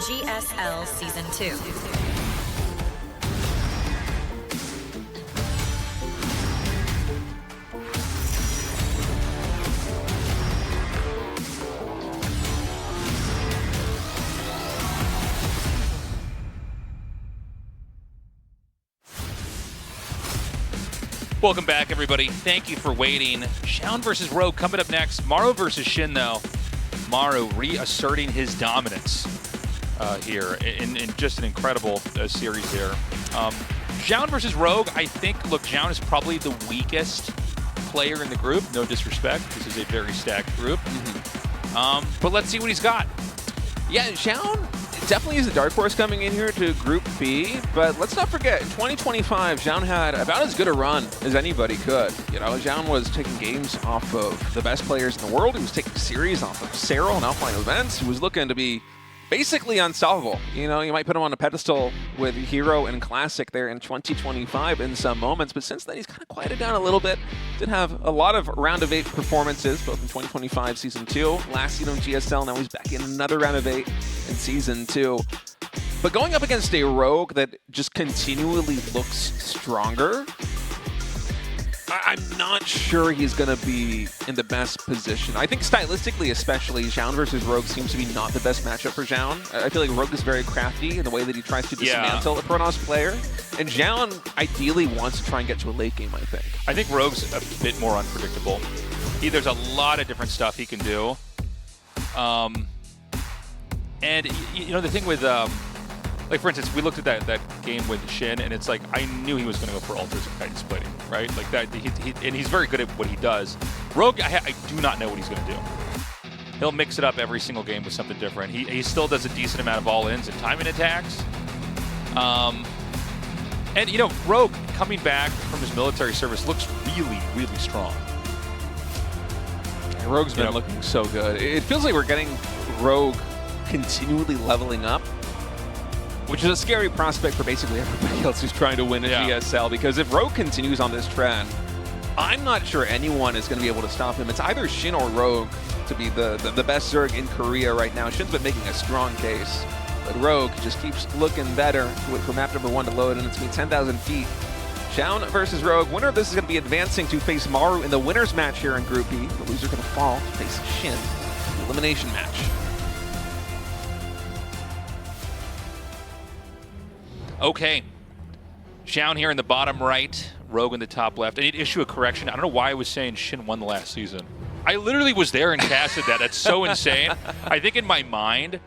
GSL Season 2. Welcome back, everybody. Thank you for waiting. Zoun versus Ro coming up next. Maru versus SHIN, though. Maru reasserting his dominance here in just an incredible series here. Zoun versus Rogue, I think, look, Zoun is probably the weakest player in the group. No disrespect. This is a very stacked group. But let's see what he's got. Yeah, Zoun definitely is a dark horse coming in here to Group B, but let's not forget, in 2025, Zoun had about as good a run as anybody could. You know, Zoun was taking games off of the best players in the world. He was taking series off of Serral and Alpine Events. He was looking to be basically unstoppable. You know, you might put him on a pedestal with Hero and Classic there in 2025 in some moments, but since then he's kind of quieted down a little bit. Did have a lot of round of 8 performances, both in 2025 Season 2, last season on GSL, now he's back in another round of 8 in Season 2. But going up against a Rogue that just continually looks stronger, I'm not sure he's going to be in the best position. I think stylistically especially, Zoun versus Rogue seems to be not the best matchup for Zoun. I feel like Rogue is very crafty in the way that he tries to dismantle a Protoss player. And Zoun ideally wants to try and get to a late game, I think. I think Rogue's a bit more unpredictable. There's a lot of different stuff he can do. And, you know, the thing with... like, for instance, we looked at that game with SHIN, and it's like, I knew he was going to go for altars and kite splitting, right? Like, that, and he's very good at what he does. Rogue, I do not know what he's going to do. He'll mix it up every single game with something different. He still does a decent amount of all-ins and timing attacks. And, you know, Rogue, coming back from his military service, looks really, really strong. Yeah, Rogue's been looking so good. It feels like we're getting Rogue continually leveling up, which is a scary prospect for basically everybody else who's trying to win a GSL, because if Rogue continues on this trend, I'm not sure anyone is going to be able to stop him. It's either SHIN or Rogue to be the best Zerg in Korea right now. SHIN's been making a strong case, but Rogue just keeps looking better. Wait for map number 1 to load, and it's going to be 10,000 feet. Zoun versus Rogue. Winner of this is going to be advancing to face Maru in the winner's match here in Group B. The loser going to fall to face SHIN in the elimination match. Okay, Zoun here in the bottom right, Rogue in the top left. I need to issue a correction. I don't know why I was saying SHIN won the last season. I literally was there and casted that. That's so insane. I think in my mind,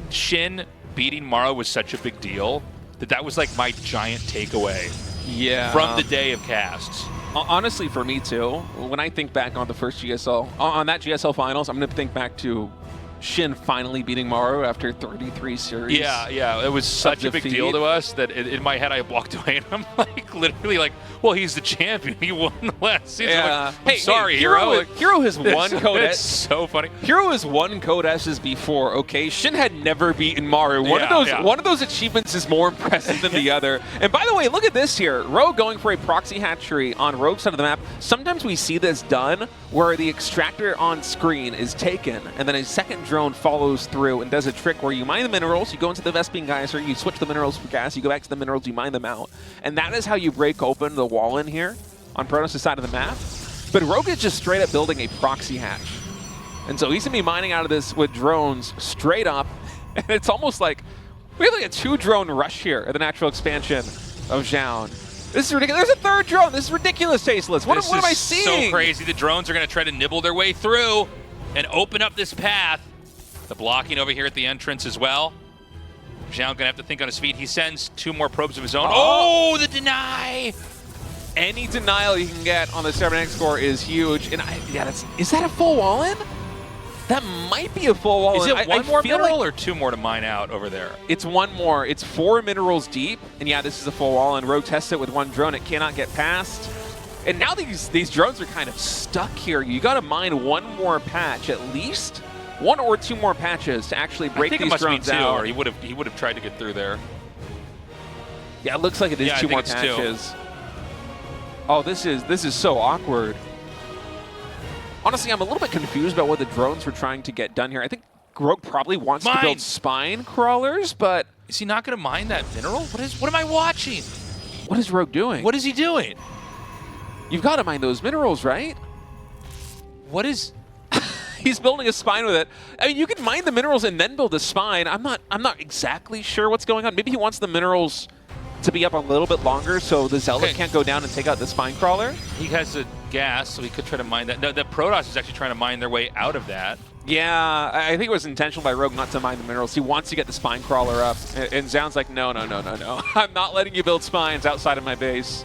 SHIN beating Maru was such a big deal that was like my giant takeaway from the day of casts. Honestly, for me too, when I think back on the first GSL, on that GSL finals, I'm going to think back to SHIN finally beating Maru after 33 series. Yeah, it was such a big deal to us that in my head I walked away and I'm like, literally like, well, he's the champion. He won the last season. Yeah. Like, sorry, Hero. Hero has won Code S. It's so funny. Hero has won Code S's before, okay? SHIN had never beaten Maru. One of those achievements is more impressive than the other. And by the way, look at this here. Rogue going for a proxy hatchery on Rogue's side of the map. Sometimes we see this done where the extractor on screen is taken, and then a second drone follows through and does a trick where you mine the minerals, you go into the Vespene geyser, you switch the minerals for gas, you go back to the minerals, you mine them out. And that is how you break open the wall in here on Protoss' side of the map. But Rogue is just straight up building a proxy hatch. And so he's going to be mining out of this with drones straight up. And it's almost like we have like a 2-drone rush here at the natural expansion of Zoun. This is ridiculous. There's a 3rd drone. This is ridiculous, Tasteless. What am I seeing? This is so crazy. The drones are going to try to nibble their way through and open up this path. The blocking over here at the entrance as well. Zoun going to have to think on his feet. He sends 2 more probes of his own. Oh, the deny! Any denial you can get on the 7x score is huge. And is that a full wall-in? That might be a full wall-in. Is it one more mineral or 2 more to mine out over there? It's 1 more. It's 4 minerals deep. And yeah, this is a full wall-in. Rogue tests it with 1 drone. It cannot get past. And now these drones are kind of stuck here. You got to mine 1 more patch at least. 1 or 2 more patches to actually break these drones out. Or he would have tried to get through there. Yeah, it looks like it is 2 more patches. Oh, this is so awkward. Honestly, I'm a little bit confused about what the drones were trying to get done here. I think Rogue probably wants to build spine crawlers, but is he not going to mine that mineral? What am I watching? What is Rogue doing? What is he doing? You've got to mine those minerals, right? What is? He's building a spine with it. I mean, you can mine the minerals and then build a spine. I'm not exactly sure what's going on. Maybe he wants the minerals to be up a little bit longer so the Zealot can't go down and take out the spine crawler. He has a gas, so he could try to mine that. No, the Protoss is actually trying to mine their way out of that. Yeah, I think it was intentional by Rogue not to mine the minerals. He wants to get the spine crawler up. And Zoun's like, no. I'm not letting you build spines outside of my base.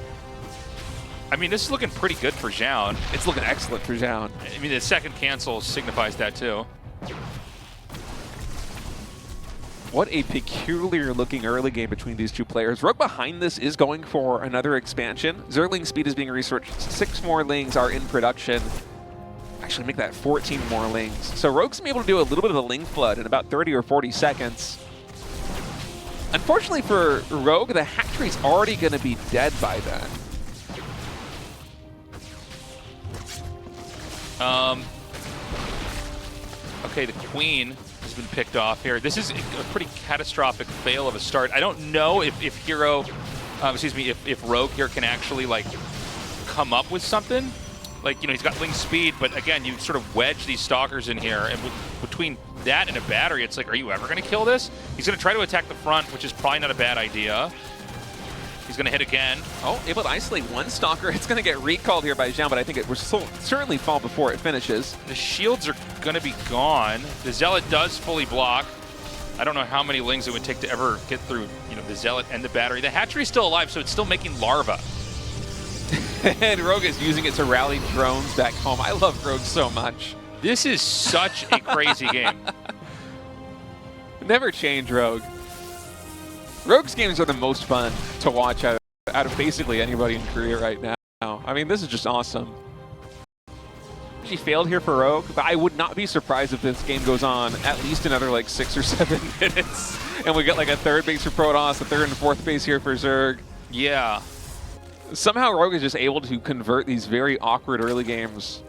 I mean, this is looking pretty good for Zoun. It's looking excellent for Zoun. I mean, the second cancel signifies that too. What a peculiar looking early game between these two players. Rogue behind this is going for another expansion. Zerling speed is being researched. 6 more lings are in production. Actually make that 14 more lings. So Rogue's gonna be able to do a little bit of the ling flood in about 30 or 40 seconds. Unfortunately for Rogue, the hatchery's already gonna be dead by then. Okay, the Queen has been picked off here. This is a pretty catastrophic fail of a start. I don't know if Rogue here can actually like come up with something. Like, you know, he's got Ling speed, but again, you sort of wedge these Stalkers in here, and between that and a battery, it's like, are you ever going to kill this? He's going to try to attack the front, which is probably not a bad idea. He's going to hit again. Oh, able to isolate one Stalker. It's going to get recalled here by Zoun, but I think it will certainly fall before it finishes. The shields are going to be gone. The Zealot does fully block. I don't know how many Lings it would take to ever get through, you know, the Zealot and the battery. The hatchery is still alive, so it's still making larva. And Rogue is using it to rally drones back home. I love Rogue so much. This is such a crazy game. Never change Rogue. Rogue's games are the most fun to watch out of basically anybody in Korea right now. I mean, this is just awesome. She failed here for Rogue, but I would not be surprised if this game goes on at least another like 6 or 7 minutes. And we get like a third base for Protoss, a third and fourth base here for Zerg. Yeah. Somehow Rogue is just able to convert these very awkward early games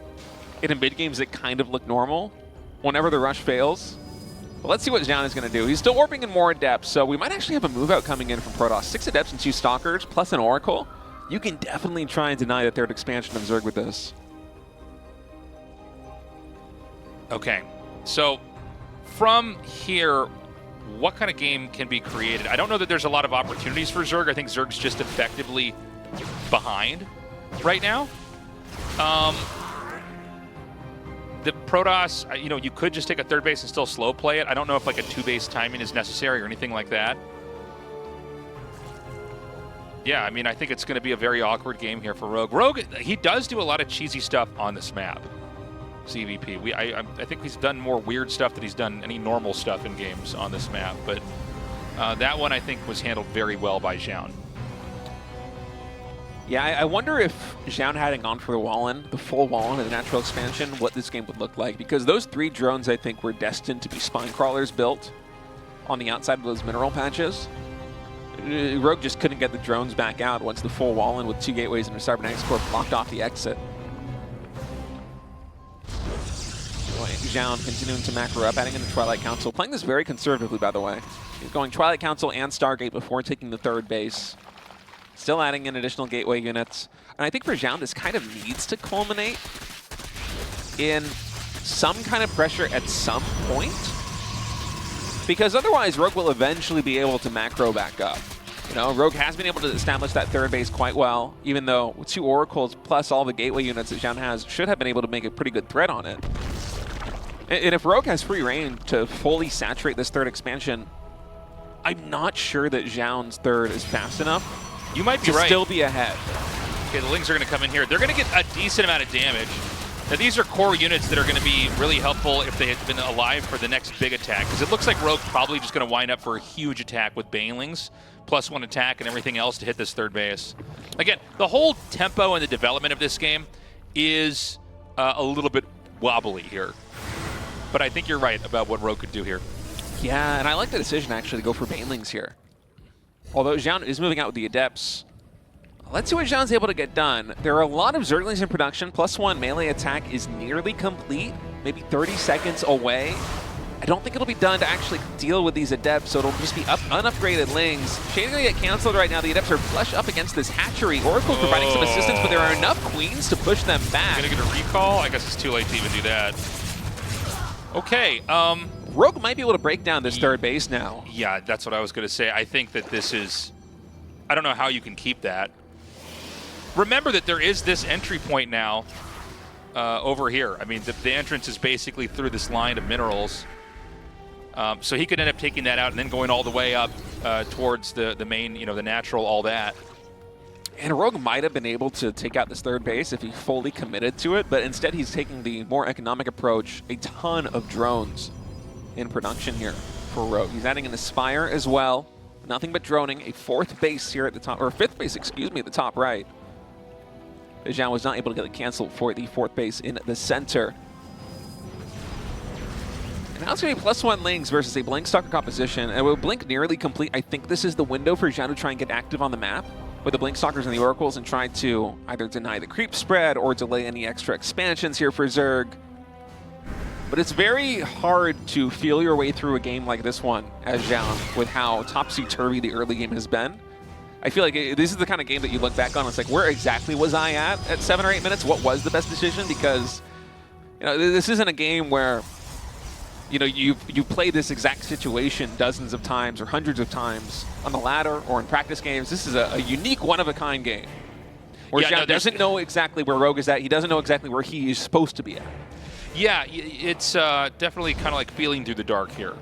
into mid games that kind of look normal whenever the rush fails. But let's see what Zoun is going to do. He's still warping in more Adepts, so we might actually have a move out coming in from Protoss. 6 Adepts and 2 Stalkers, plus an Oracle. You can definitely try and deny the third expansion of Zerg with this. Okay, so from here, what kind of game can be created? I don't know that there's a lot of opportunities for Zerg. I think Zerg's just effectively behind right now. The Protoss, you know, you could just take a third base and still slow play it. I don't know if like a 2-base timing is necessary or anything like that. Yeah, I mean, I think it's going to be a very awkward game here for Rogue. Rogue, he does do a lot of cheesy stuff on this map, CVP. I think he's done more weird stuff than he's done any normal stuff in games on this map, but that one I think was handled very well by Zoun. Yeah, I wonder if Zoun hadn't gone for the Wallen, the full Wallen of the natural expansion, what this game would look like. Because those 3 drones, I think, were destined to be spine crawlers built on the outside of those mineral patches. Rogue just couldn't get the drones back out once the full Wallen with 2 gateways and a Cybernetics Core blocked off the exit. Zoun continuing to macro up, adding in the Twilight Council. Playing this very conservatively, by the way. He's going Twilight Council and Stargate before taking the third base. Still adding in additional gateway units. And I think for Zoun, this kind of needs to culminate in some kind of pressure at some point. Because otherwise, Rogue will eventually be able to macro back up. You know, Rogue has been able to establish that third base quite well, even though with 2 Oracles plus all the gateway units that Zoun has, should have been able to make a pretty good threat on it. And if Rogue has free reign to fully saturate this third expansion, I'm not sure that Zoun's third is fast enough. You might be right. Still be ahead. Okay, the Lings are going to come in here. They're going to get a decent amount of damage. Now, these are core units that are going to be really helpful if they had been alive for the next big attack, because it looks like Rogue probably just going to wind up for a huge attack with Banelings, +1 attack and everything else to hit this third base. Again, the whole tempo and the development of this game is a little bit wobbly here. But I think you're right about what Rogue could do here. Yeah, and I like the decision actually to go for Banelings here. Although Zoun is moving out with the Adepts. Let's see what Zoun's able to get done. There are a lot of Zerglings in production. +1 melee attack is nearly complete. Maybe 30 seconds away. I don't think it'll be done to actually deal with these Adepts, so it'll just be unupgraded Lings. Shane's gonna get canceled right now. The Adepts are flush up against this hatchery. Oracle's providing some assistance, but there are enough Queens to push them back. Gonna get a recall? I guess it's too late to even do that. Okay, Rogue might be able to break down this third base now. Yeah, that's what I was gonna say. I think that this is, I don't know how you can keep that. Remember that there is this entry point now over here. I mean, the entrance is basically through this line of minerals. So he could end up taking that out and then going all the way up towards the main, you know, the natural, all that. And Rogue might have been able to take out this third base if he fully committed to it, but instead he's taking the more economic approach. A ton of drones in production here for Rogue. He's adding an Aspire as well. Nothing but droning. A fourth base here at the top, or fifth base, excuse me, at the top right. Zhao was not able to get it canceled for the fourth base in the center. And now it's going to be +1 Lings versus a Blink Stalker composition. And with Blink nearly complete, I think this is the window for Zhao to try and get active on the map with the Blink Stalkers and the Oracles and try to either deny the creep spread or delay any extra expansions here for Zerg. But it's very hard to feel your way through a game like this one as Zhao with how topsy-turvy the early game has been. I feel like this is the kind of game that you look back on. It's like, where exactly was I at 7 or 8 minutes? What was the best decision? Because, you know, this isn't a game where, you know, you play this exact situation dozens of times or hundreds of times on the ladder or in practice games. This is a unique, one-of-a-kind game where Zhao doesn't know exactly where Rogue is at. He doesn't know exactly where he is supposed to be at. Yeah, it's definitely kind of like feeling through the dark here.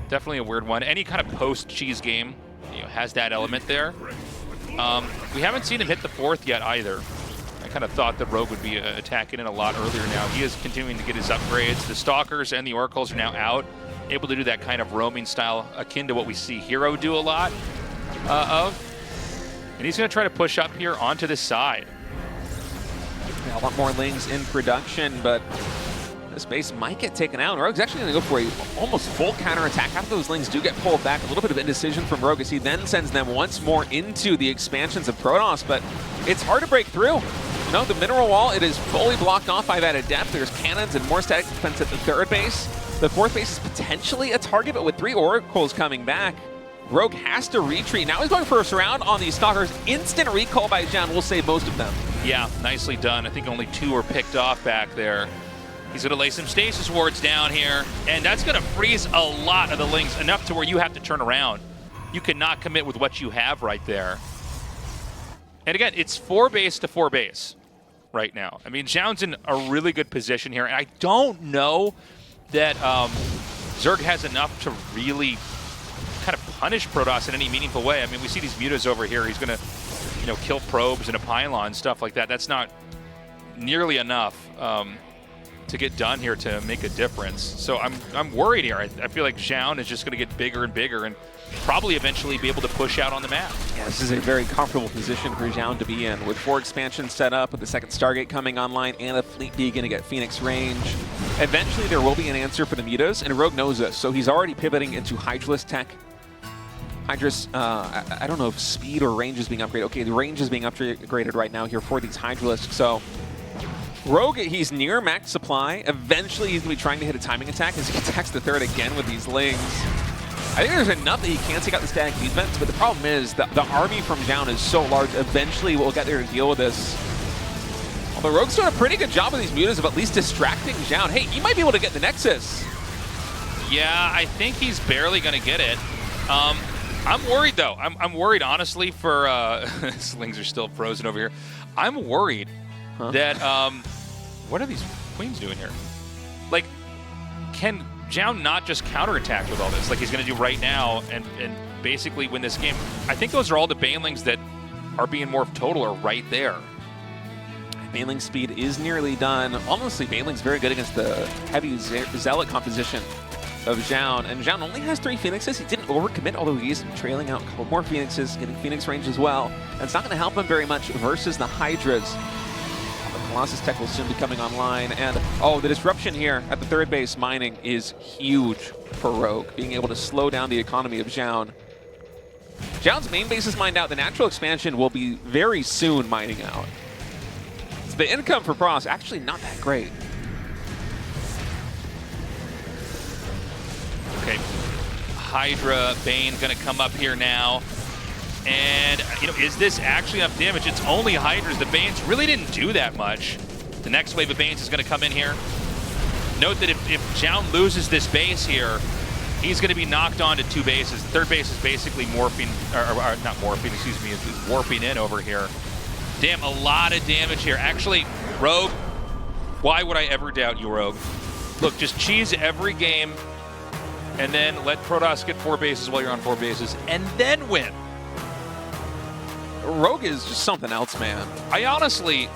Definitely a weird one. Any kind of post-cheese game, you know, has that element there. We haven't seen him hit the fourth yet either. I kind of thought that Rogue would be attacking it a lot earlier now. He is continuing to get his upgrades. The Stalkers and the Oracles are now out, able to do that kind of roaming style akin to what we see Hero do a lot of. And he's going to try to push up here onto this side. Yeah, a lot more Lings in production, but this base might get taken out. Rogue's actually going to go for a almost full counterattack. After those Lings do get pulled back, a little bit of indecision from Rogue as he then sends them once more into the expansions of Protoss, but it's hard to break through. You know, the mineral wall, it is fully blocked off by that Adept. There's cannons and more static defense at the third base. The fourth base is potentially a target, but with 3 Oracles coming back, Rogue has to retreat. Now he's going for a surround on these Stalkers. Instant recall by Zhao will save most of them. Yeah, nicely done. I think only 2 were picked off back there. He's going to lay some stasis wards down here, and that's going to freeze a lot of the Lings, enough to where you have to turn around. You cannot commit with what you have right there. And again, it's 4 base to 4 base right now. I mean, Zhao's in a really good position here, and I don't know that Zerg has enough to really kind of punish Protoss in any meaningful way. I mean, we see these mutas over here. He's going to, you know, kill probes and a pylon, stuff like that. That's not nearly enough to get done here to make a difference. So I'm worried here. I feel like Zhao is just going to get bigger and bigger and probably eventually be able to push out on the map. Yeah, this is a very comfortable position for Zhao to be in, with 4 expansions set up, with the second Stargate coming online and a Fleet B going to get Phoenix range. Eventually there will be an answer for the mutas, and Rogue knows this, so he's already pivoting into Hydralisk tech. Hydra's, I don't know if speed or range is being upgraded. Okay, the range is being upgraded right now here for these Hydralisks. So Rogue, he's near max supply. Eventually he's going to be trying to hit a timing attack as he attacks the third again with these Lings. I think there's enough that he can take out the static defense, but the problem is that the army from Zoun is so large, eventually we'll get there to deal with this. Although Rogue's doing a pretty good job with these mutas of at least distracting Zoun. Hey, he might be able to get the Nexus. Yeah, I think he's barely going to get it. I'm worried, though. I'm worried, honestly, for... Slings are still frozen over here. I'm worried that... what are these queens doing here? Like, can Zhao not just counterattack with all this like he's going to do right now and basically win this game? I think those are all the Banelings that are being morphed total are right there. Baneling speed is nearly done. Honestly, Baneling's very good against the heavy Zealot composition of Zhao, and Zhao only has 3 Phoenixes. He didn't overcommit, although he is trailing out a couple more Phoenixes, getting Phoenix range as well. And it's not going to help him very much versus the Hydras. The Colossus tech will soon be coming online, and oh, the disruption here at the third base mining is huge for Rogue, being able to slow down the economy of Zhao. Zhao's main base is mined out. The natural expansion will be very soon mining out. So the income for Pross actually not that great. Okay, Hydra, Bane gonna come up here now. And, you know, is this actually enough damage? It's only Hydras. The Banes really didn't do that much. The next wave of Banes is gonna come in here. Note that if Zoun loses this base here, he's going to be knocked onto 2 bases. The 3rd base is basically morphing, or not morphing, excuse me, is warping in over here. Damn, a lot of damage here. Actually, Rogue, why would I ever doubt you, Rogue? Look, just cheese every game, and then let Protoss get 4 bases while you're on 4 bases, and then win. Rogue is just something else, man. I honestly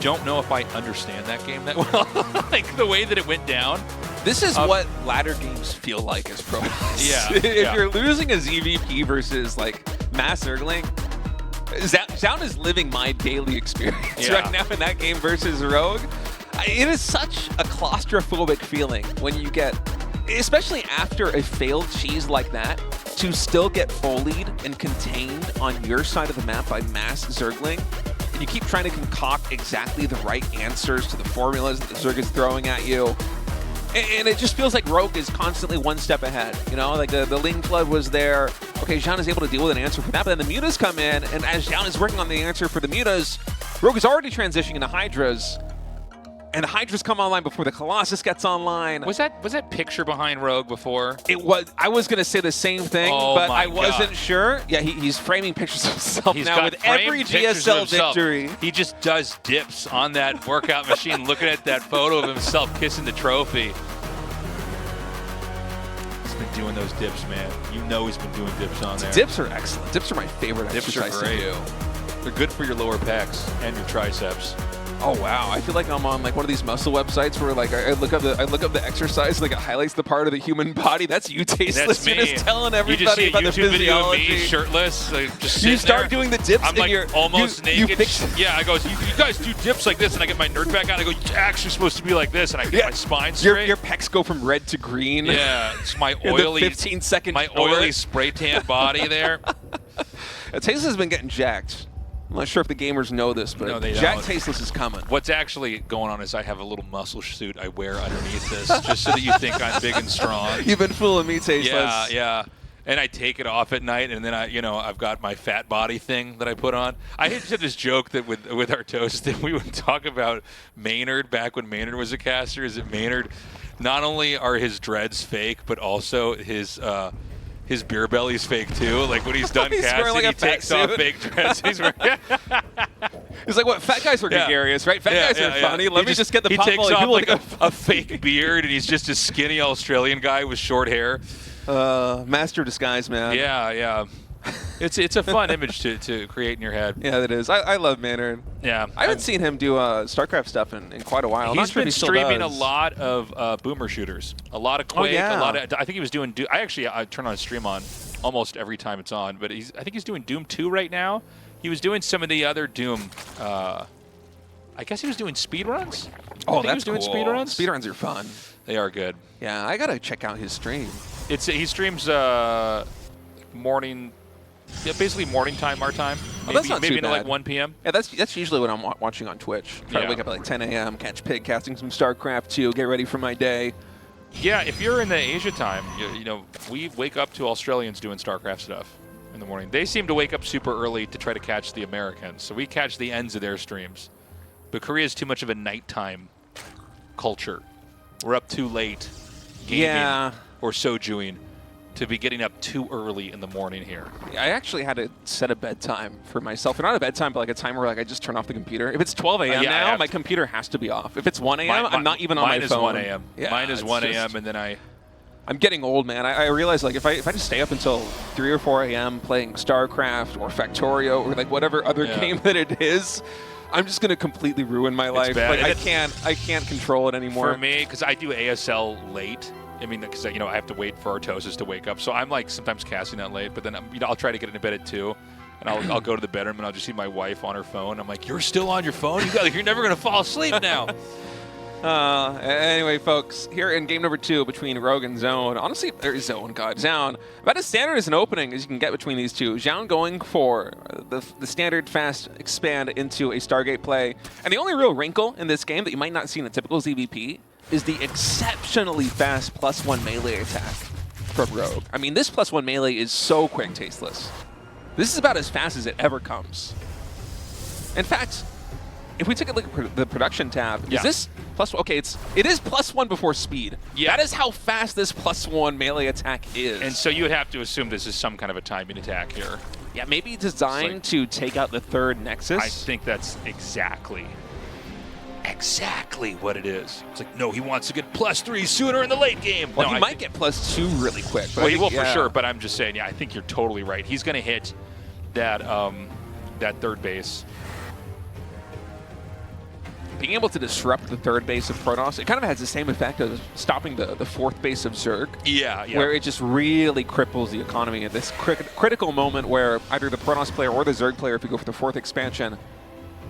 don't know if I understand that game that well. Like, the way that it went down. This is what ladder games feel like as Protoss. Yeah. If you're losing a ZVP versus, like, Mass Zergling, Zoun is living my daily experience right now in that game versus Rogue. It is such a claustrophobic feeling when you get, especially after a failed cheese like that, to still get bullied and contained on your side of the map by Mass Zergling. And you keep trying to concoct exactly the right answers to the formulas that the Zerg is throwing at you. And it just feels like Rogue is constantly one step ahead. You know, like the Ling Flood was there. Okay, Zoun is able to deal with an answer for that, but then the Mutas come in, and as Zoun is working on the answer for the Mutas, Rogue is already transitioning into Hydras. And the Hydras come online before the Colossus gets online. Was that picture behind Rogue before? It was. I was going to say the same thing, but I wasn't sure. Yeah, he's framing pictures of himself now with every GSL victory. He just does dips on that workout machine, looking at that photo of himself kissing the trophy. He's been doing those dips, man. You know he's been doing dips on there. Dips are excellent. Dips are my favorite exercise to do. They're good for your lower pecs and your triceps. Oh wow! I feel like I'm on like one of these muscle websites where like I look up the exercise, like it highlights the part of the human body. That's you, Tasteless. That's me. You're just telling everybody you just see a about YouTube the physiology. Video of me shirtless, like just you start there. Doing the dips. I'm like almost naked. Yeah, I go. You guys do dips like this, and I get my nerd back on. I go. You're actually supposed to be like this, and I get my spine straight. Your pecs go from red to green. Yeah, it's my oily 15-second. My oily spray tan body there. Tasteless has been getting jacked. I'm not sure if the gamers know this, but no, Jack Tasteless is coming. What's actually going on is I have a little muscle suit I wear underneath this, just so that you think I'm big and strong. You've been fooling me, Tasteless. Yeah. And I take it off at night, and then I've got my fat body thing that I put on. I had this joke that with our toast that we would talk about Maynard back when Maynard was a caster. Is that Maynard? Not only are his dreads fake, but also his beer belly's fake too. Like when he's done casting, like he takes off fake dreads. He's like, what? Fat guys are gregarious, right? Fat guys are funny. Let me just get the pop. He takes off like a fake beard, and he's just a skinny Australian guy with short hair. Master disguise, man. Yeah. It's a fun image to create in your head. Yeah, it is. I love Maynard. Yeah. I haven't seen him do StarCraft stuff in quite a while. He's been streaming a lot of boomer shooters. A lot of Quake, a lot of, I think he was doing Doom. I turn on his stream on almost every time it's on, but I think he's doing Doom 2 right now. He was doing some of the other Doom, I guess he was doing speedruns. Oh, that's cool. Speedruns are fun. They are good. Yeah, I gotta check out his stream. He streams morning. Yeah, basically morning time, our time. Maybe into like 1 p.m. Yeah, that's usually what I'm watching on Twitch. Try to wake up at like 10 a.m., catch pig, casting some StarCraft 2, get ready for my day. Yeah, if you're in the Asia time, you know, we wake up to Australians doing StarCraft stuff in the morning. They seem to wake up super early to try to catch the Americans, so we catch the ends of their streams. But Korea's too much of a nighttime culture. We're up too late gaming or sojuing to be getting up too early in the morning here. Yeah, I actually had to set a bedtime for myself. Not a bedtime, but like a time where like I just turn off the computer. If it's 12 a.m. now, my computer has to be off. If it's 1 a.m., I'm not even on my phone. Mine is 1 a.m. Yeah, mine is 1 a.m. and then I'm getting old, man. I realize like if I just stay up until 3 or 4 a.m. playing StarCraft or Factorio or like whatever other game that it is, I'm just gonna completely ruin my life. Like I can't control it anymore. For me, because I do ASL late. I mean, because I have to wait for Artosis to wake up, so I'm like sometimes casting that late. But then I'll try to get into bed at 2, and I'll go to the bedroom and I'll just see my wife on her phone. I'm like, "You're still on your phone? You're never gonna fall asleep now." Anyway, folks, here in game number 2 between Rogue and Zoun. Honestly, Zoun. About as standard as an opening as you can get between these two. Zoun going for the standard fast expand into a Stargate play. And the only real wrinkle in this game that you might not see in a typical ZVP is the exceptionally fast +1 melee attack. from Rogue. I mean, this +1 melee is so quick, Tasteless. This is about as fast as it ever comes. In fact, if we take a look at the production tab, is this +1? Okay, it is +1 before speed. Yeah. That is how fast this +1 melee attack is. And so you would have to assume this is some kind of a timing attack here. Yeah, maybe designed to take out the third Nexus. I think that's exactly what it is. It's like, no, he wants to get +3 sooner in the late game. Well, no, he might get +2 really quick. But well, he will for sure, but I'm just saying, yeah, I think you're totally right. He's going to hit that, that third base. Being able to disrupt the third base of Protoss, it kind of has the same effect as stopping the fourth base of Zerg. Yeah. Where it just really cripples the economy at this critical moment where either the Protoss player or the Zerg player, if you go for the fourth expansion,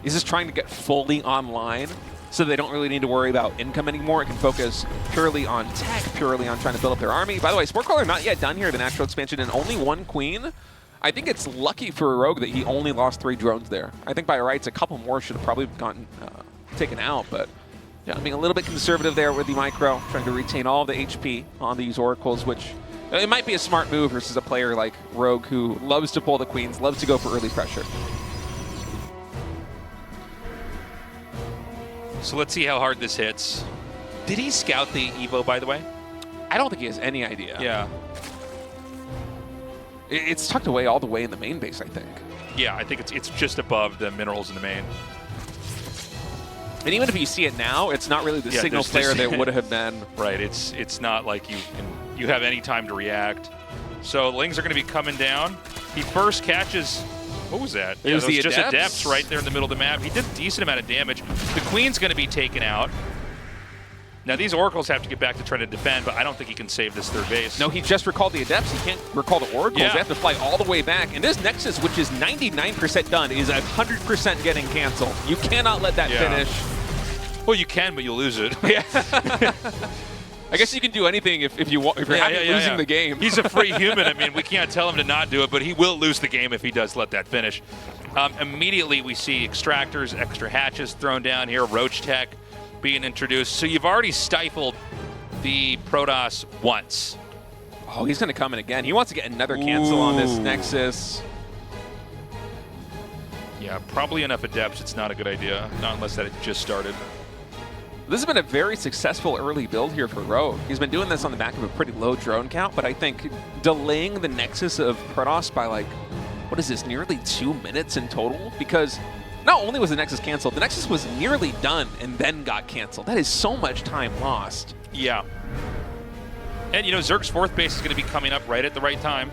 is just trying to get fully online so they don't really need to worry about income anymore. It can focus purely on tech, purely on trying to build up their army. By the way, Sportcrawler not yet done here, the natural expansion, and only one queen. I think it's lucky for Rogue that he only lost 3 drones there. I think by rights, a couple more should have probably gotten taken out, but yeah, I'm being a little bit conservative there with the micro, trying to retain all the HP on these oracles, which it might be a smart move versus a player like Rogue who loves to pull the queens, loves to go for early pressure. So let's see how hard this hits. Did he scout the Evo, by the way? I don't think he has any idea. Yeah. It's tucked away all the way in the main base, I think. Yeah, I think it's just above the minerals in the main. And even if you see it now, it's not really the signal player that would have been. Right, it's not like you have any time to react. So Lings are going to be coming down. He first catches, what was that? It was the just Adepts. Adepts right there in the middle of the map. He did a decent amount of damage. The Queen's going to be taken out. Now these Oracles have to get back to try to defend, but I don't think he can save this third base. No, he just recalled the Adepts. He can't recall the Oracles. Yeah. They have to fly all the way back. And this Nexus, which is 99% done, is 100% getting canceled. You cannot let that finish. Well, you can, but you'll lose it. Yeah. I guess you can do anything if you're losing the game. He's a free human. I mean, we can't tell him to not do it, but he will lose the game if he does let that finish. Immediately, we see extractors, extra hatches thrown down here, Roach Tech being introduced. So you've already stifled the Protoss once. Oh, he's going to come in again. He wants to get another cancel on this Nexus. Yeah, probably enough Adepts. It's not a good idea, not unless that had just started. This has been a very successful early build here for Rogue. He's been doing this on the back of a pretty low drone count, but I think delaying the Nexus of Protoss by like, what is this, nearly 2 minutes in total? Because not only was the Nexus canceled, the Nexus was nearly done and then got canceled. That is so much time lost. Yeah. And, you know, Zerg's fourth base is going to be coming up right at the right time.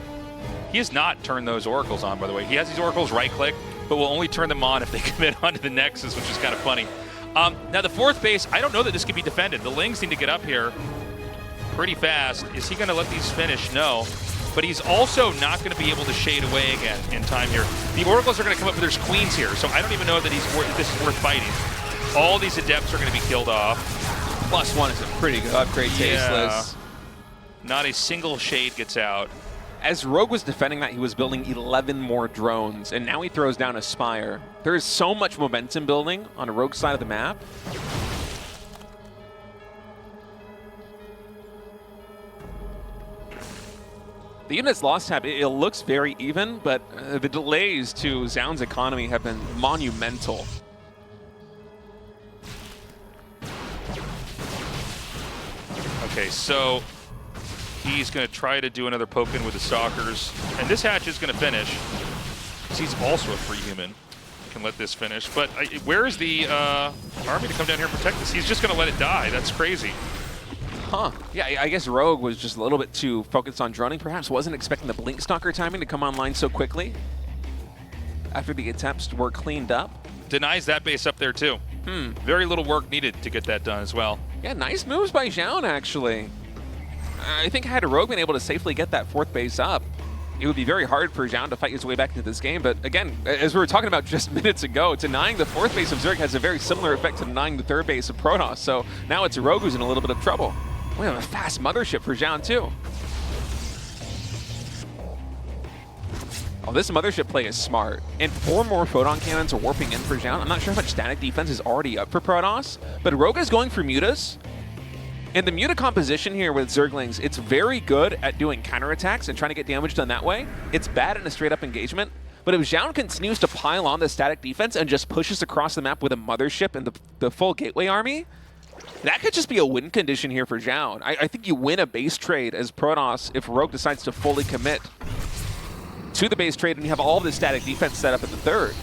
He has not turned those Oracles on, by the way. He has these Oracles right-click, but will only turn them on if they commit onto the Nexus, which is kind of funny. Now, the fourth base, I don't know that this can be defended. The Lings need to get up here pretty fast. Is he going to let these finish? No. But he's also not going to be able to shade away again in time here. The Oracles are going to come up, but there's Queens here, so I don't even know that this is worth fighting. All these Adepts are going to be killed off. +1 is a pretty good upgrade, Tasteless. Not a single shade gets out. As Rogue was defending that, he was building 11 more drones, and now he throws down a Spire. There is so much momentum building on a Rogue side of the map. The units lost tab, it looks very even, but the delays to Zoun's economy have been monumental. Okay, so he's going to try to do another poke in with the Stalkers, and this hatch is going to finish. He's also a free human. Can let this finish, but where is the army to come down here and protect this? He's just going to let it die. That's crazy. Huh. Yeah, I guess Rogue was just a little bit too focused on droning. Perhaps wasn't expecting the Blink Stalker timing to come online so quickly after the attempts were cleaned up. Denies that base up there, too. Very little work needed to get that done as well. Yeah, nice moves by Zoun, actually. I think had Rogue been able to safely get that fourth base up, it would be very hard for Zoun to fight his way back into this game. But again, as we were talking about just minutes ago, denying the fourth base of Zerg has a very similar effect to denying the third base of Protoss. So now it's Rogue who's in a little bit of trouble. We have a fast mothership for Zoun, too. Oh, this mothership play is smart. And 4 more photon cannons are warping in for Zoun. I'm not sure how much static defense is already up for Protoss, but Rogue is going for mutas. And the Muta composition here with Zerglings, it's very good at doing counterattacks and trying to get damage done that way. It's bad in a straight-up engagement. But if Zoun continues to pile on the static defense and just pushes across the map with a mothership and the full gateway army, that could just be a win condition here for Zoun. I think you win a base trade as Protoss if Rogue decides to fully commit to the base trade and you have all the static defense set up at the third.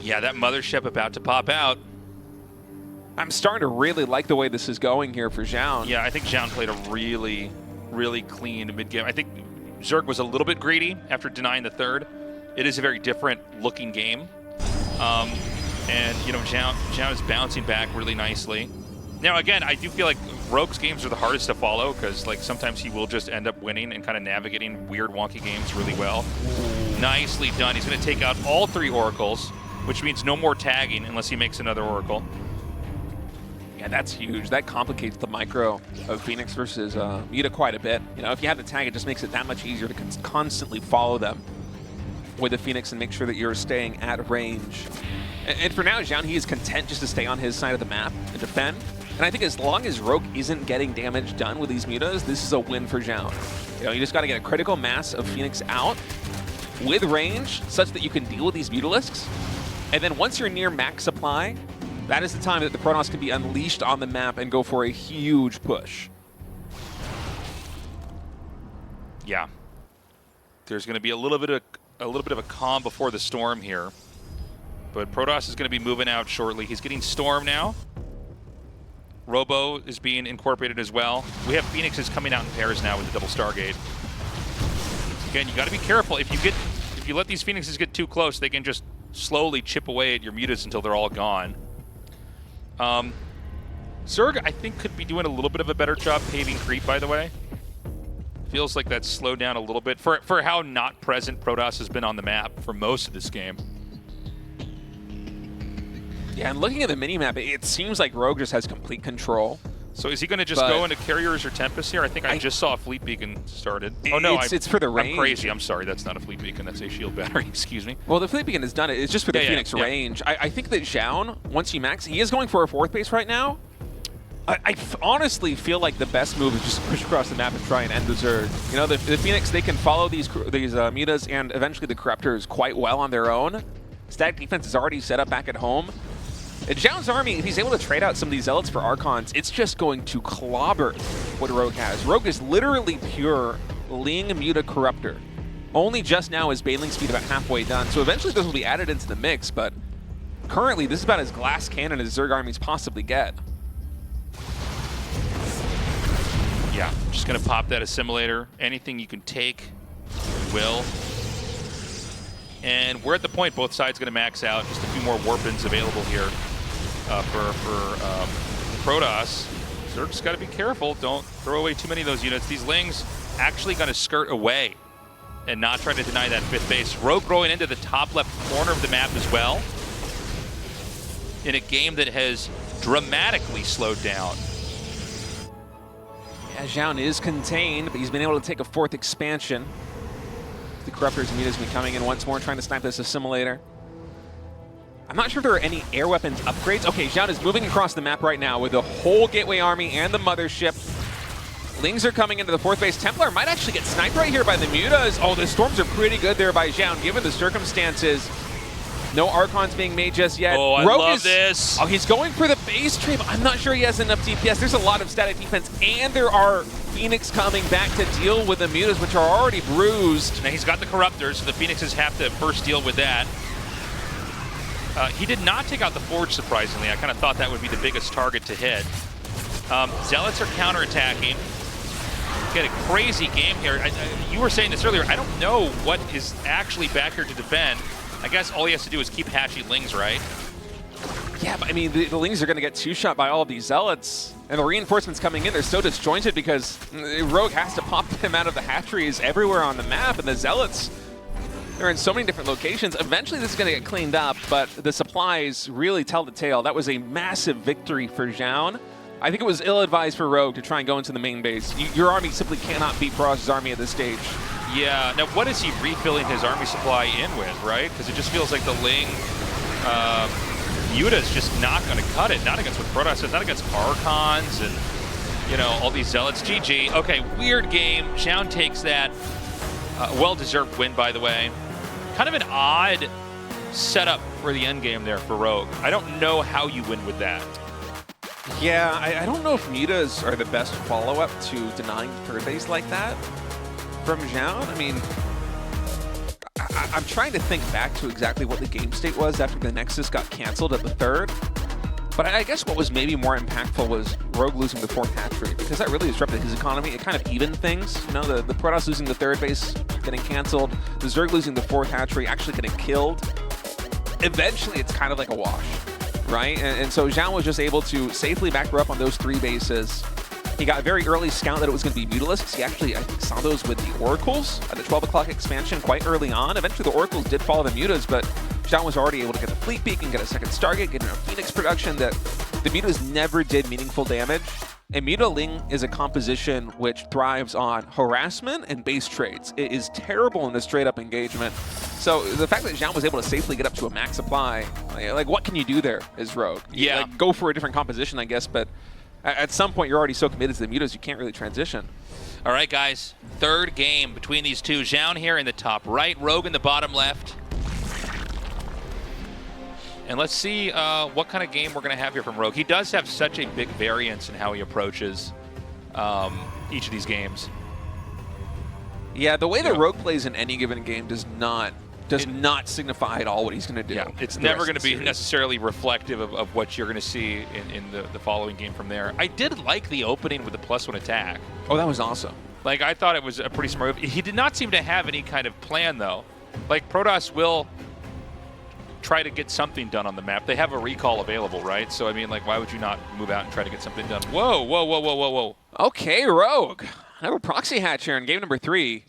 Yeah, that mothership about to pop out. I'm starting to really like the way this is going here for Zoun. Yeah, I think Zoun played a really, really clean mid-game. I think Zerg was a little bit greedy after denying the third. It is a very different looking game. And, you know, Zoun is bouncing back really nicely. Now, again, I do feel like Rogue's games are the hardest to follow because, like, sometimes he will just end up winning and kind of navigating weird, wonky games really well. Nicely done. He's going to take out all 3 Oracles, which means no more tagging unless he makes another Oracle. Yeah, that's huge. That complicates the micro of Phoenix versus Muta quite a bit. You know, if you have the tag, it just makes it that much easier to constantly follow them with the Phoenix and make sure that you're staying at range. And for now, Zoun, he is content just to stay on his side of the map and defend. And I think as long as Rogue isn't getting damage done with these Mutas, this is a win for Zoun. You know, you just got to get a critical mass of Phoenix out with range such that you can deal with these Mutalisks. And then once you're near max supply, that is the time that the Protoss can be unleashed on the map and go for a huge push. Yeah. There's going to be a little bit of a calm before the storm here. But Protoss is going to be moving out shortly. He's getting Storm now. Robo is being incorporated as well. We have Phoenixes coming out in pairs now with the double Stargate. Again, you got to be careful. If you let these Phoenixes get too close, they can just slowly chip away at your Mutas until they're all gone. Zerg, I think, could be doing a little bit of a better job paving creep, by the way. Feels like that's slowed down a little bit for how not present Protoss has been on the map for most of this game. Yeah, and looking at the minimap, it seems like Rogue just has complete control. So is he going to just go into Carriers or Tempest here? I think I just saw a Fleet Beacon started. Oh no, it's for the range. I'm crazy. I'm sorry, that's not a Fleet Beacon. That's a Shield Battery. Excuse me. Well, the Fleet Beacon has done it. It's just for the Phoenix range. I think that Zoun, once you max, he is going for a 4th base right now. I honestly feel like the best move is just push across the map and try and end the Zerg. You know, the Phoenix, they can follow these Mutas and eventually the Corruptors quite well on their own. Static defense is already set up back at home. And Zoun's army, if he's able to trade out some of these Zealots for Archons, it's just going to clobber what Rogue has. Rogue is literally pure Ling Muta Corruptor. Only just now is Baneling speed about halfway done, so eventually this will be added into the mix, but currently this is about as glass cannon as Zerg armies possibly get. Yeah, just going to pop that Assimilator. Anything you can take, you will. And we're at the point both sides going to max out. Just a few more Warpins available here for Protoss. Zerg's got to be careful. Don't throw away too many of those units. These Lings actually going to skirt away and not try to deny that 5th base. Rogue growing into the top left corner of the map as well in a game that has dramatically slowed down. Yeah, Zoun is contained, but he's been able to take a 4th expansion. The Corruptors and Mutas be coming in once more, trying to snipe this Assimilator. I'm not sure if there are any air weapons upgrades. Okay, Zoun is moving across the map right now with the whole Gateway Army and the Mothership. Lings are coming into the 4th base. Templar might actually get sniped right here by the Mutas. Oh, the Storms are pretty good there by Zoun, given the circumstances. No Archons being made just yet. Oh, I love this. Oh, he's going for the base trade, but I'm not sure he has enough DPS. There's a lot of static defense, and there are Phoenix coming back to deal with the Mutas, which are already bruised. Now he's got the Corruptors, so the Phoenixes have to first deal with that. He did not take out the Forge, surprisingly. I kind of thought that would be the biggest target to hit. Zealots are counterattacking. Get a crazy game here. You were saying this earlier. I don't know what is actually back here to defend. I guess all he has to do is keep hatching Lings, right? Yeah, but I mean, the Lings are going to get 2-shot by all of these Zealots. And the reinforcements coming in, they're so disjointed because Rogue has to pop them out of the hatcheries everywhere on the map. And the Zealots, they're in so many different locations. Eventually this is going to get cleaned up, but the supplies really tell the tale. That was a massive victory for Zoun. I think it was ill-advised for Rogue to try and go into the main base. Your army simply cannot beat Protoss' army at this stage. Yeah, now what is he refilling his army supply in with, right? Because it just feels like the Ling Muta's just not going to cut it. Not against what Protoss says, not against Archons and, you know, all these Zealots. GG. Okay, weird game. Zoun takes that. Well-deserved win, by the way. Kind of an odd setup for the end game there for Rogue. I don't know how you win with that. Yeah, I don't know if Mutas are the best follow-up to denying third base like that from Zoun. I mean, I'm trying to think back to exactly what the game state was after the Nexus got canceled at the third. But I guess what was maybe more impactful was Rogue losing the fourth hatchery, because that really disrupted his economy. It kind of evened things. You know, the Protoss losing the third base, getting canceled, the Zerg losing the fourth hatchery, actually getting killed. Eventually, it's kind of like a wash, right? And so Zoun was just able to safely back her up on those 3 bases. He got a very early scout that it was going to be Mutalisks. He actually, I think, saw those with the Oracles at the 12 o'clock expansion quite early on. Eventually, the Oracles did follow the Mutas, but Zoun was already able to get the Fleet Peak and get a second Stargate, get enough Phoenix production that the Mutas never did meaningful damage. And Muta-Ling is a composition which thrives on harassment and base trades. It is terrible in a straight-up engagement. So the fact that Zoun was able to safely get up to a max supply, like what can you do there as Rogue? Yeah. Like, go for a different composition, I guess, but at some point you're already so committed to the Mutas you can't really transition. All right, guys. Third game between these two. Zoun here in the top right, Rogue in the bottom left. And let's see what kind of game we're going to have here from Rogue. He does have such a big variance in how he approaches each of these games. Yeah, the way that Rogue plays in any given game does not signify at all what he's going to do. Yeah, it's never going to be necessarily reflective of what you're going to see in the following game from there. I did like the opening with the +1 attack. Oh, that was awesome. Like, I thought it was a pretty smart move. He did not seem to have any kind of plan, though. Like, Protoss will try to get something done on the map. They have a recall available, right? So, I mean, like, why would you not move out and try to get something done? Whoa, whoa, whoa, whoa, whoa, whoa. Okay, Rogue. Another proxy hatch here in game number 3.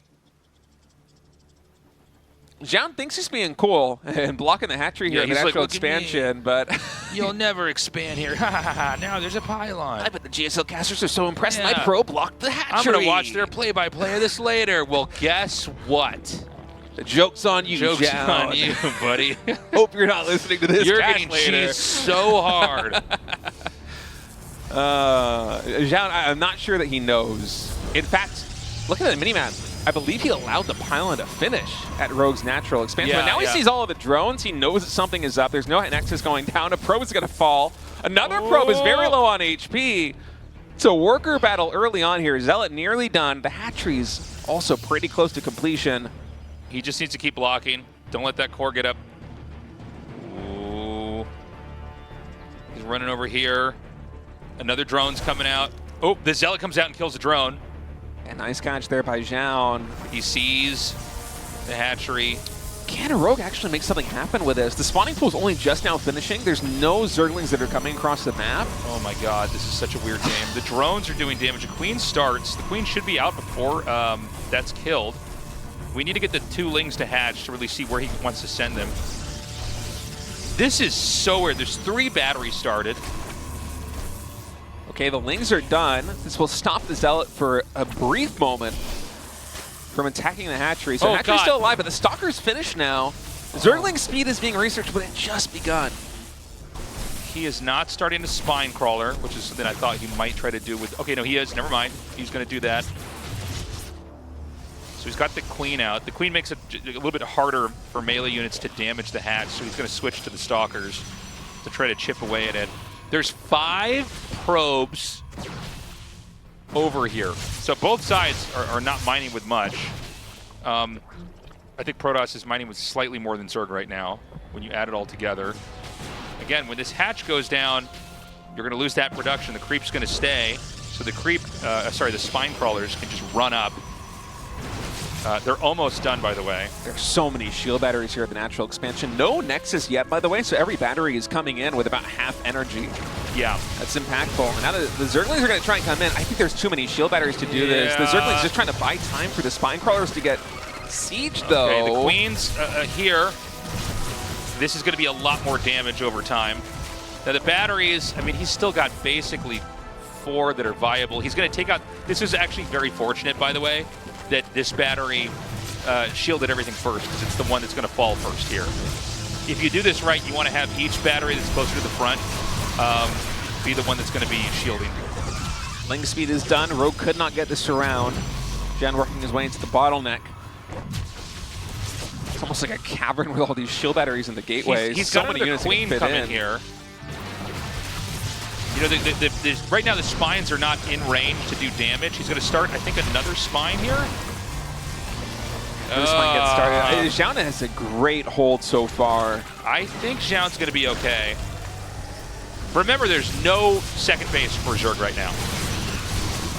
Zoun thinks he's being cool and blocking the hatchery here in the natural expansion, but you'll never expand here. Ha ha ha! Now there's a pylon. I bet the GSL casters are so impressed my pro blocked the hatchery. I'm gonna watch their play-by-play of this later. Well, guess what? The joke's on you, Joke's Zoun. on you, buddy. Hope you're not listening to this. You're getting cheesed so hard. Zoun, I'm not sure that he knows. In fact, look at the minimap. I believe he allowed the pylon to finish at Rogue's natural expansion. Yeah, but now he sees all of the drones. He knows that something is up. There's no Nexus going down. A probe is going to fall. Another probe is very low on HP. It's a worker battle early on here. Zealot nearly done. The hatchery's also pretty close to completion. He just needs to keep blocking. Don't let that core get up. Ooh. He's running over here. Another drone's coming out. Oh, the Zealot comes out and kills the drone. A nice catch there by Zoun. He sees the hatchery. Can Rogue actually make something happen with this? The spawning pool is only just now finishing. There's no Zerglings that are coming across the map. Oh my god, this is such a weird game. The drones are doing damage. The Queen starts. The Queen should be out before that's killed. We need to get the 2 Lings to hatch to really see where he wants to send them. This is so weird. There's 3 batteries started. Okay, the Lings are done. This will stop the Zealot for a brief moment from attacking the hatchery. So hatchery's still alive, but the Stalker's finished now. Zergling speed is being researched, but it just begun. He is not starting a spine crawler, which is something I thought he might try to do with... Okay, no, he is. Never mind. He's going to do that. So he's got the Queen out. The Queen makes it a little bit harder for melee units to damage the hatch, so he's going to switch to the Stalkers to try to chip away at it. There's 5 probes over here. So both sides are not mining with much. I think Protoss is mining with slightly more than Zerg right now when you add it all together. Again, when this hatch goes down, you're going to lose that production. The creep's going to stay. So the the spine crawlers can just run up. They're almost done, by the way. There's so many shield batteries here at the natural expansion. No Nexus yet, by the way, so every battery is coming in with about half energy. Yeah. That's impactful. And now the Zerglings are going to try and come in. I think there's too many shield batteries to do this. The Zerglings just trying to buy time for the spine crawlers to get sieged, though. Okay, the Queen's here. This is going to be a lot more damage over time. Now the batteries, I mean, he's still got basically 4 that are viable. He's going to take out... This is actually very fortunate, by the way, that this battery shielded everything first, because it's the one that's going to fall first here. if you do this right, you want to have each battery that's closer to the front be the one that's going to be shielding. Ling speed is done. Rogue could not get the surround. Jen working his way into the bottleneck. It's almost like a cavern with all these shield batteries in the gateways. He's so got many another units queen fit coming in here. You know, right now the spines are not in range to do damage. He's going to start, I think, another spine here. This might get started. Zoun has a great hold so far. I think Zhao's going to be okay. Remember, there's no second base for Zerg right now.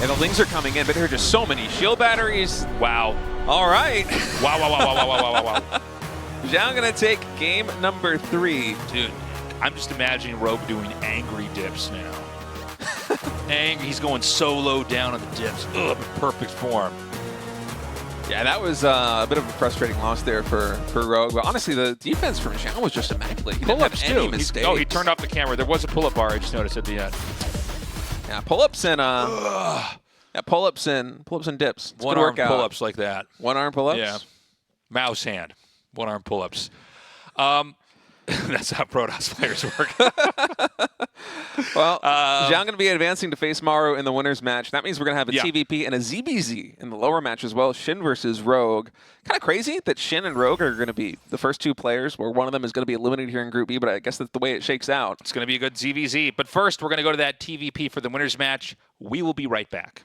And the Lings are coming in, but there are just so many shield batteries. Wow. All right. Wow, wow, wow, wow, wow, wow, wow, wow. Zoun going to take game number 3. Dude, I'm just imagining Rogue doing angry dips now. He's going so low down on the dips. Ugh, perfect form. Yeah, that was a bit of a frustrating loss there for Rogue. But honestly, the defense from Zoun was just immaculate. He didn't have any mistakes. Oh, he turned off the camera. There was a pull-up bar, I just noticed at the end. Yeah, pull-ups and pull-ups and dips. It's One-arm pull-ups like that. One-arm pull-ups? Yeah. Mouse hand. One-arm pull-ups. That's how Protoss players work. Well, Zoun going to be advancing to face Maru in the winners match. That means we're going to have a TVP and a ZBZ in the lower match as well. SHIN versus Rogue. Kind of crazy that SHIN and Rogue are going to be the first 2 players, where one of them is going to be eliminated here in Group B, but I guess that's the way it shakes out. It's going to be a good ZVZ. But first, we're going to go to that TVP for the winners match. We will be right back.